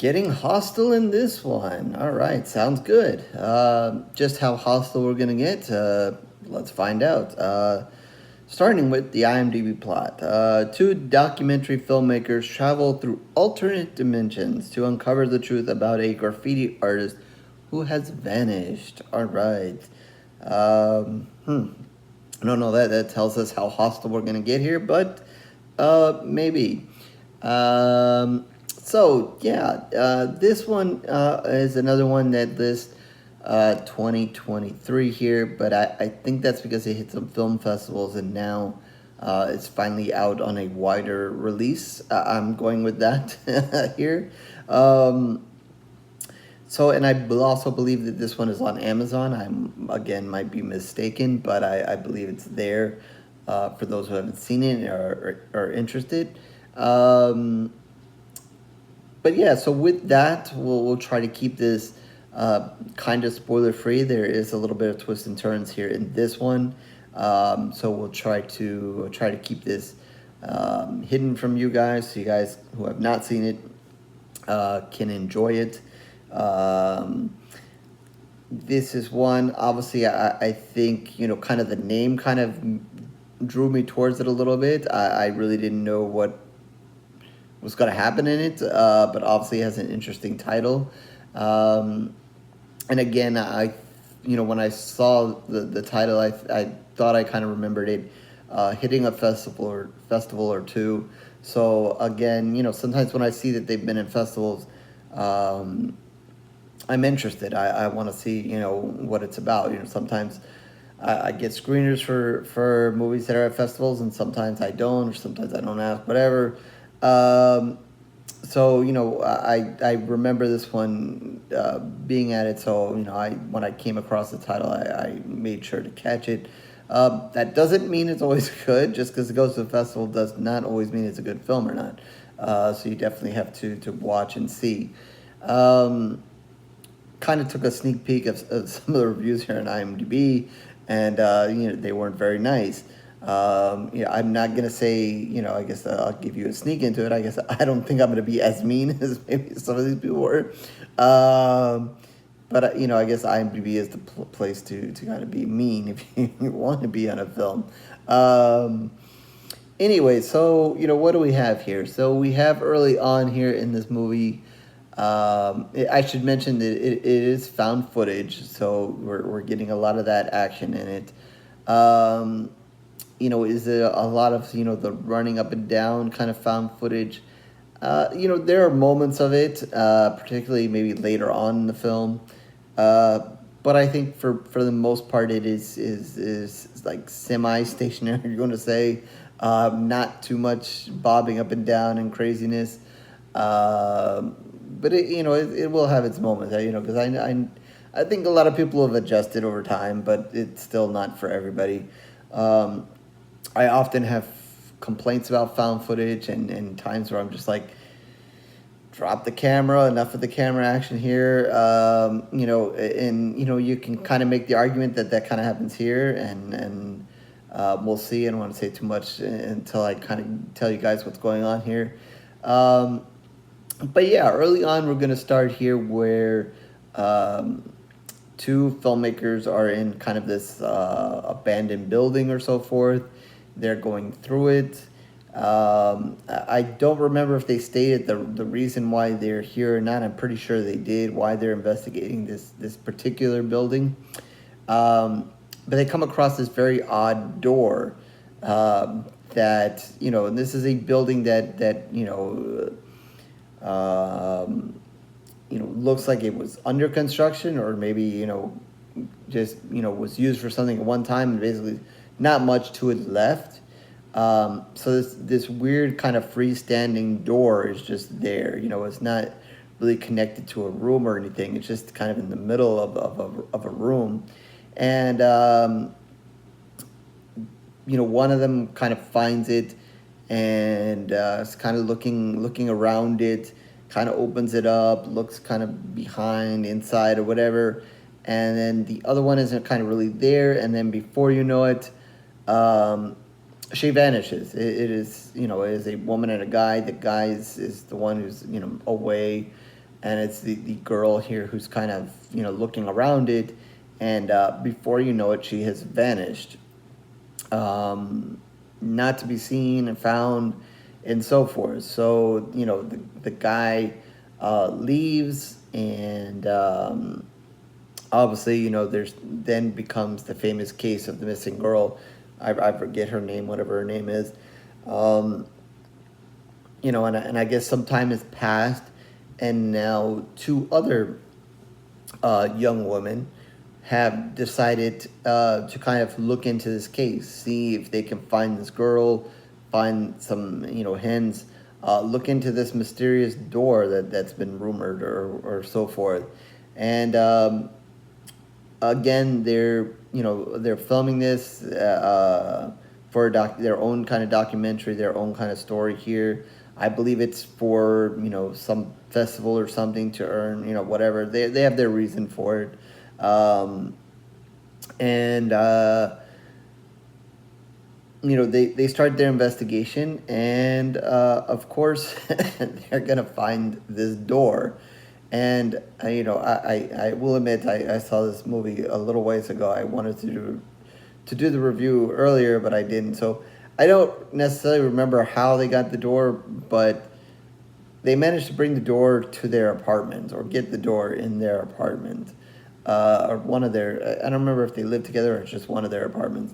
Getting hostile in this one. All right, sounds good. Just how hostile we're gonna get, let's find out. Starting with the IMDb plot. Two documentary filmmakers travel through alternate dimensions to uncover the truth about a graffiti artist who has vanished. All right. I don't know that tells us how hostile we're gonna get here, but maybe. So yeah, this one is another one that lists 2023 here, but I think that's because it hit some film festivals and now it's finally out on a wider release. I'm going with that here. So, and I also believe that this one is on Amazon. I'm, again, might be mistaken, but I believe it's there for those who haven't seen it or are interested. But yeah, so with that, we'll try to keep this kind of spoiler free. There is a little bit of twists and turns here in this one, so we'll try to keep this hidden from you guys, so you guys who have not seen it can enjoy it. This is one, obviously, I think, kind of the name kind of drew me towards it a little bit. I really didn't know what was going to happen in it, but obviously it has an interesting title. And again, when I saw the title, I thought I kind of remembered it hitting a festival or two. So again, sometimes when I see that they've been in festivals, I'm interested. I want to see, what it's about. Sometimes I get screeners for movies that are at festivals, and sometimes I don't, or sometimes I don't ask, whatever. So I remember this one being at it. So when I came across the title, I made sure to catch it. That doesn't mean it's always good. Just because it goes to a festival does not always mean it's a good film or not. So you definitely have to watch and see. Kind of took a sneak peek of some of the reviews here on IMDb, and they weren't very nice. I'm not gonna say, I guess I'll give you a sneak into it. I guess I don't think I'm gonna be as mean as maybe some of these people were, but I guess IMDb is the place to kind of be mean if you want to be on a film. Anyway, so what do we have here? So we have early on here in this movie. I should mention that it is found footage, so we're getting a lot of that action in it. Is it a lot of the running up and down kind of found footage? There are moments of it, particularly maybe later on in the film. But I think for the most part, it is like semi-stationary. You're going to say, not too much bobbing up and down and craziness. But it will have its moments, because I think a lot of people have adjusted over time, but it's still not for everybody. I often have complaints about found footage and times where I'm just like, drop the camera, enough of the camera action here. You can kind of make the argument that kind of happens here, and we'll see. I don't want to say too much until I kind of tell you guys what's going on here. But yeah, early on, we're going to start here where two filmmakers are in kind of this abandoned building or so forth. They're going through it. I don't remember if they stated the reason why they're here or not. I'm pretty sure they did, why they're investigating this particular building. But they come across this very odd door that, and this is a building that looks like it was under construction, or maybe, just, was used for something at one time, and basically not much to it left. So this weird kind of freestanding door is just there. It's not really connected to a room or anything. It's just kind of in the middle of a room. And, one of them kind of finds it, and is kind of looking around it, kind of opens it up, looks kind of behind, inside, or whatever, and then the other one isn't kind of really there, and then before you know it, she vanishes. It is a woman and a guy. The guy is the one who's away, and it's the girl here who's kind of, looking around it, and before you know it, she has vanished, not to be seen and found, and so forth. So the guy leaves, and obviously, there's then becomes the famous case of the missing girl. I forget her name, whatever her name is. um, and I guess some time has passed, and now two other young women have decided to kind of look into this case, see if they can find this girl, find some hints, look into this mysterious door that's been rumored, or so forth. And again, they're filming this for their own kind of documentary, their own kind of story here. I believe it's for some festival or something to earn whatever. They have their reason for it, and they start their investigation, and of course they're gonna find this door. And I will admit, I saw this movie a little ways ago. I wanted to do the review earlier, but I didn't. So I don't necessarily remember how they got the door, but they managed to bring the door to their apartment, or get the door in their apartment, or one of their. I don't remember if they lived together or it's just one of their apartments.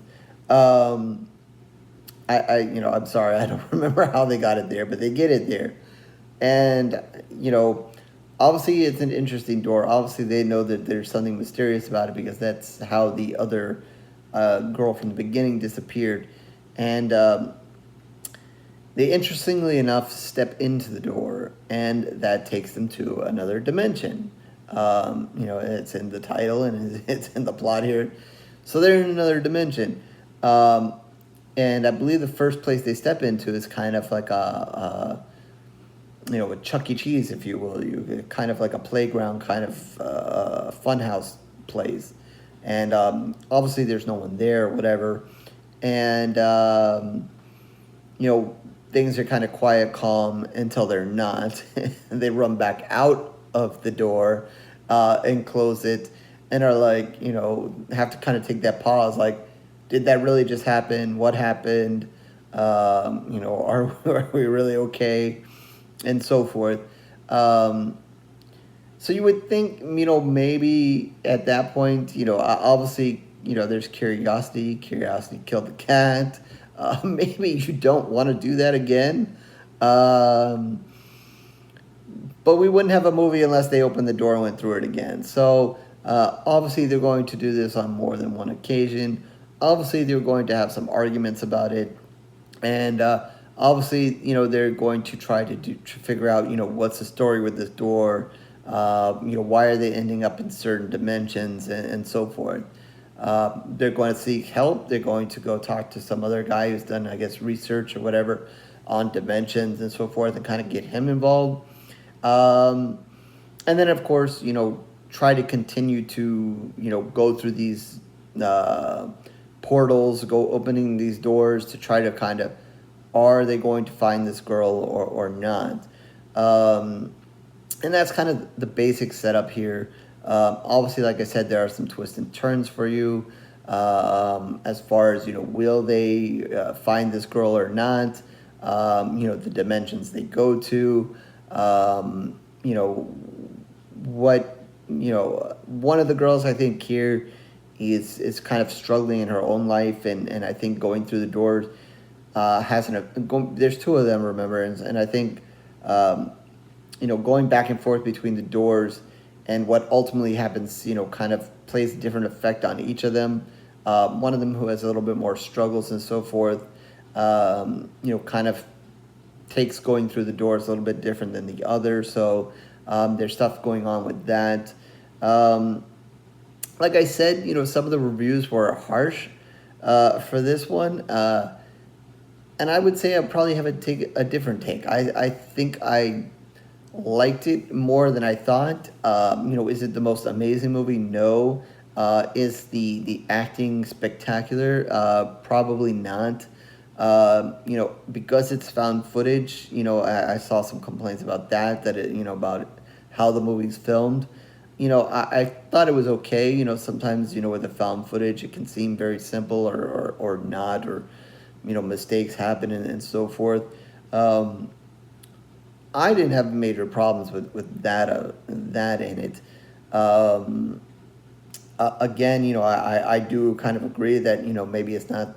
Um, I'm sorry, I don't remember how they got it there, but they get it there, and obviously it's an interesting door. Obviously they know that there's something mysterious about it, because that's how the other girl from the beginning disappeared, and they, interestingly enough, step into the door, and that takes them to another dimension. It's in the title, and it's in the plot here, so they're in another dimension. And I believe the first place they step into is kind of like a Chuck E. Cheese, if you will. Kind of like a playground, kind of funhouse place, and obviously there's no one there, or whatever, and things are kind of quiet, calm, until they're not. And they run back out of the door and close it, and are like, have to kind of take that pause, like, did that really just happen? What happened? Are we really okay? And so forth. So you would think, maybe at that point, obviously, there's curiosity. Curiosity killed the cat. Maybe you don't want to do that again. But we wouldn't have a movie unless they opened the door and went through it again. So obviously they're going to do this on more than one occasion. Obviously they're going to have some arguments about it. And obviously, they're going to try to figure out, what's the story with this door. Why are they ending up in certain dimensions, and so forth. They're going to seek help. They're going to go talk to some other guy who's done, I guess, research or whatever on dimensions and so forth, and kind of get him involved. And then, of course, try to continue to, go through these portals, go opening these doors to try to kind of, are they going to find this girl, or not? And that's kind of the basic setup here. Obviously, like I said, there are some twists and turns for you, as far as, will they find this girl or not? The dimensions they go to. One of the girls, I think, here is kind of struggling in her own life, and I think going through the doors there's two of them, remember, and I think going back and forth between the doors and what ultimately happens, kind of plays a different effect on each of them. One of them, who has a little bit more struggles and so forth, kind of takes going through the doors a little bit different than the other. So there's stuff going on with that. Like I said, some of the reviews were harsh for this one. And I would say I probably have a different take. I think I liked it more than I thought. Is it the most amazing movie? No. Is the acting spectacular? Probably not. Because it's found footage, I saw some complaints about that, about how the movie's filmed. I thought it was okay. Sometimes, with the found footage, it can seem very simple or not, or, mistakes happen and so forth. Um, I didn't have major problems with that in it. Um, Again, I do kind of agree that, maybe it's not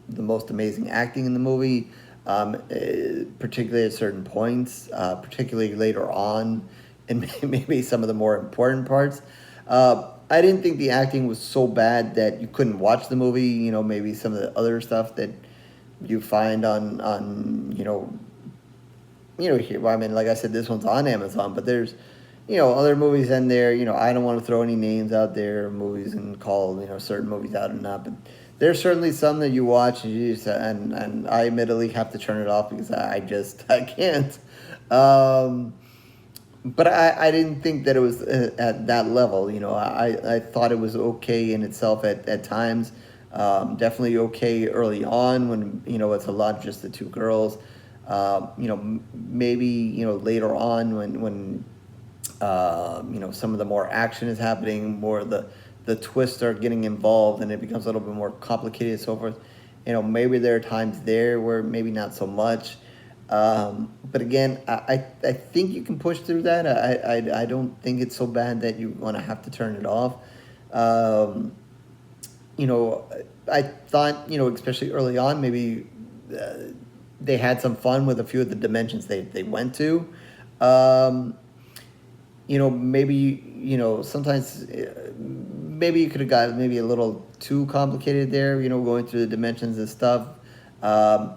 the most amazing acting in the movie, particularly at certain points, particularly later on, and maybe some of the more important parts. I didn't think the acting was so bad that you couldn't watch the movie. Maybe some of the other stuff that you find on here. Well, I mean, like I said, this one's on Amazon, but there's, other movies in there. I don't want to throw any names out there, movies, and call, certain movies out or not, but there's certainly some that you watch and and I admittedly have to turn it off because I can't. Um, but I didn't think that it was at that level. I thought it was okay in itself at times. Definitely okay early on when, it's a lot just the two girls. Maybe, later on when some of the more action is happening, more of the twists are getting involved and it becomes a little bit more complicated and so forth. Maybe there are times there where maybe not so much. But again, I think you can push through that. I don't think it's so bad that you want to have to turn it off. Um, you know, I thought, especially early on, maybe they had some fun with a few of the dimensions they went to. Um, Maybe, sometimes maybe you could have got maybe a little too complicated there, going through the dimensions and stuff. Um,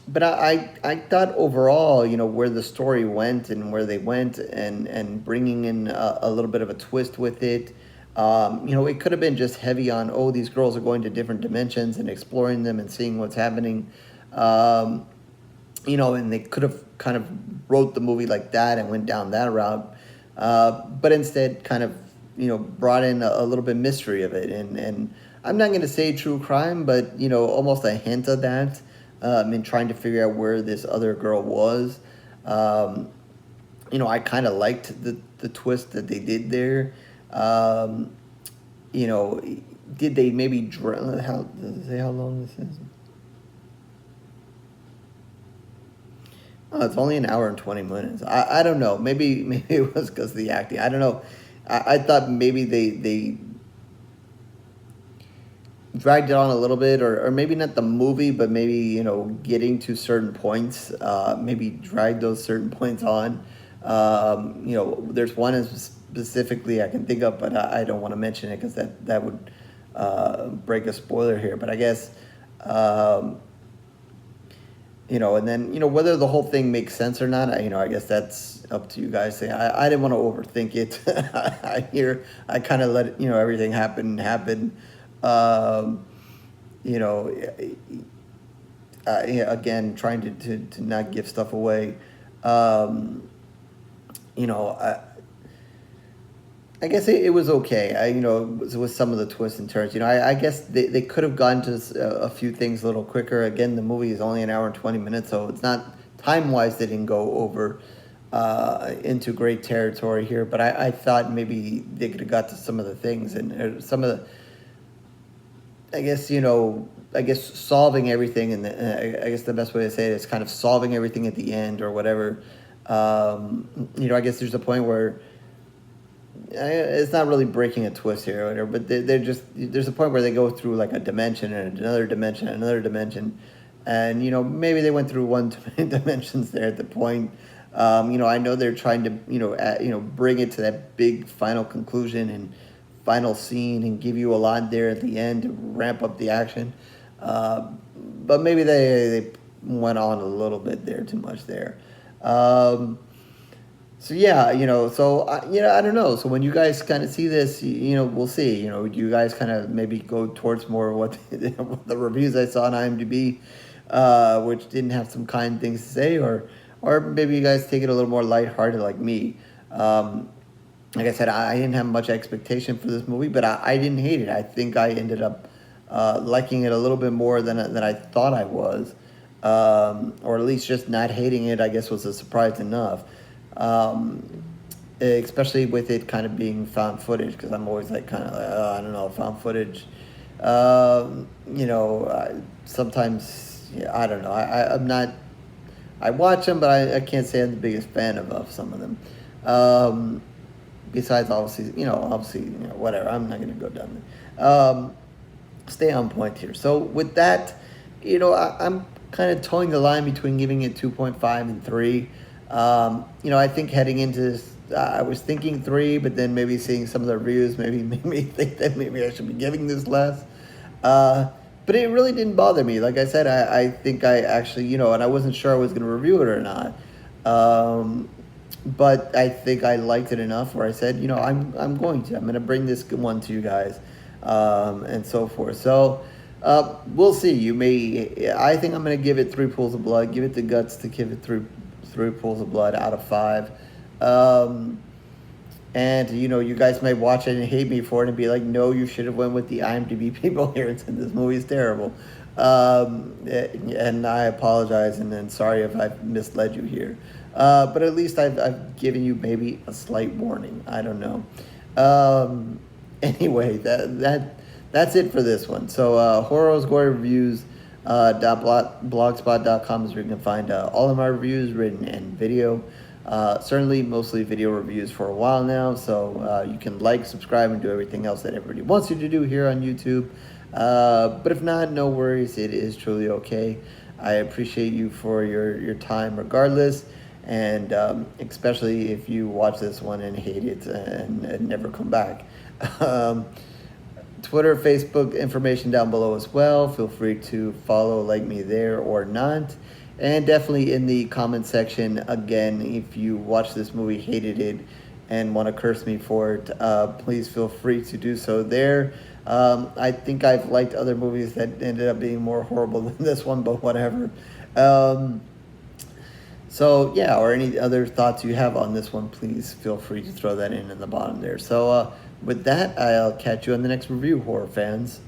but I thought overall, where the story went and where they went and bringing in a little bit of a twist with it. It could have been just heavy on, oh, these girls are going to different dimensions and exploring them and seeing what's happening. Um, and they could have kind of wrote the movie like that and went down that route. But instead kind of, brought in a little bit mystery of it. And I'm not going to say true crime, but, almost a hint of that in trying to figure out where this other girl was. Um, I kind of liked the twist that they did there. Um, you know, did they maybe, does it say how long this is? Oh, it's only an hour and 20 minutes. I don't know. Maybe it was because of the acting. I don't know. I thought maybe they dragged it on a little bit, or maybe not the movie, but maybe, getting to certain points, maybe drag those certain points on. There's one specifically I can think of, but I don't want to mention it because that would break a spoiler here. But I guess, and then, whether the whole thing makes sense or not, I guess that's up to you guys. I didn't want to overthink it. I kind of let it, everything happen. Um, you know, yeah, again, trying to not give stuff away. Um, you know, I guess it was okay. With some of the twists and turns. I guess they could have gone to a few things a little quicker. Again, the movie is only an hour and 20 minutes, so it's not time-wise they didn't go over into great territory here. But I thought maybe they could have got to some of the things and some of the, I guess solving everything, and I guess the best way to say it is kind of solving everything at the end or whatever. I guess there's a point where it's not really breaking a twist here or whatever, but they're just, there's a point where they go through like a dimension and another dimension and another dimension, and maybe they went through one too many dimensions there at the point. I know they're trying to bring it to that big final conclusion and final scene and give you a lot there at the end to ramp up the action, but maybe they went on a little bit there, too much there. So yeah, I don't know. So when you guys kind of see this, we'll see. You guys kind of maybe go towards more what the reviews I saw on IMDb, which didn't have some kind things to say, or maybe you guys take it a little more lighthearted like me. Like I said, I didn't have much expectation for this movie, but I didn't hate it. I think I ended up liking it a little bit more than I thought I was, or at least just not hating it. I guess was a surprise enough. Um, especially with it kind of being found footage, because I'm always like kind of like, oh, I don't know, found footage. Sometimes, yeah, I don't know. I'm not. I watch them, but I can't say I'm the biggest fan of some of them. Um, Besides, obviously, whatever. I'm not going to go down there. Stay on point here. So with that, I'm kind of towing the line between giving it 2.5 and 3. I think heading into this, I was thinking 3, but then maybe seeing some of the reviews maybe made me think that maybe I should be giving this less. But it really didn't bother me. Like I said, I think I actually, and I wasn't sure I was going to review it or not. But I think I liked it enough where I said, I'm going to. I'm going to bring this one to you guys, and so forth. So we'll see. I think I'm going to give it 3 pools of blood. Give it the guts to give it three pools of blood out of 5. And you guys may watch it and hate me for it and be like, no, you should have went with the IMDb people here and said this movie is terrible. And I apologize, and sorry if I've misled you here. But at least I've given you maybe a slight warning. I don't know. Anyway, that's it for this one. So Horrors Gory Reviews .blogspot.com is where you can find all of my reviews, written and video. Certainly mostly video reviews for a while now, so you can like, subscribe, and do everything else that everybody wants you to do here on YouTube. But if not, no worries. It is truly okay. I appreciate you for your time regardless, and especially if you watch this one and hate it and never come back. Twitter, Facebook, information down below as well. Feel free to follow, like me there or not. And definitely in the comment section, again, if you watch this movie, hated it, and want to curse me for it, please feel free to do so there. I think I've liked other movies that ended up being more horrible than this one, but whatever. So, yeah, or any other thoughts you have on this one, please feel free to throw that in the bottom there. So, with that, I'll catch you on the next review, horror fans.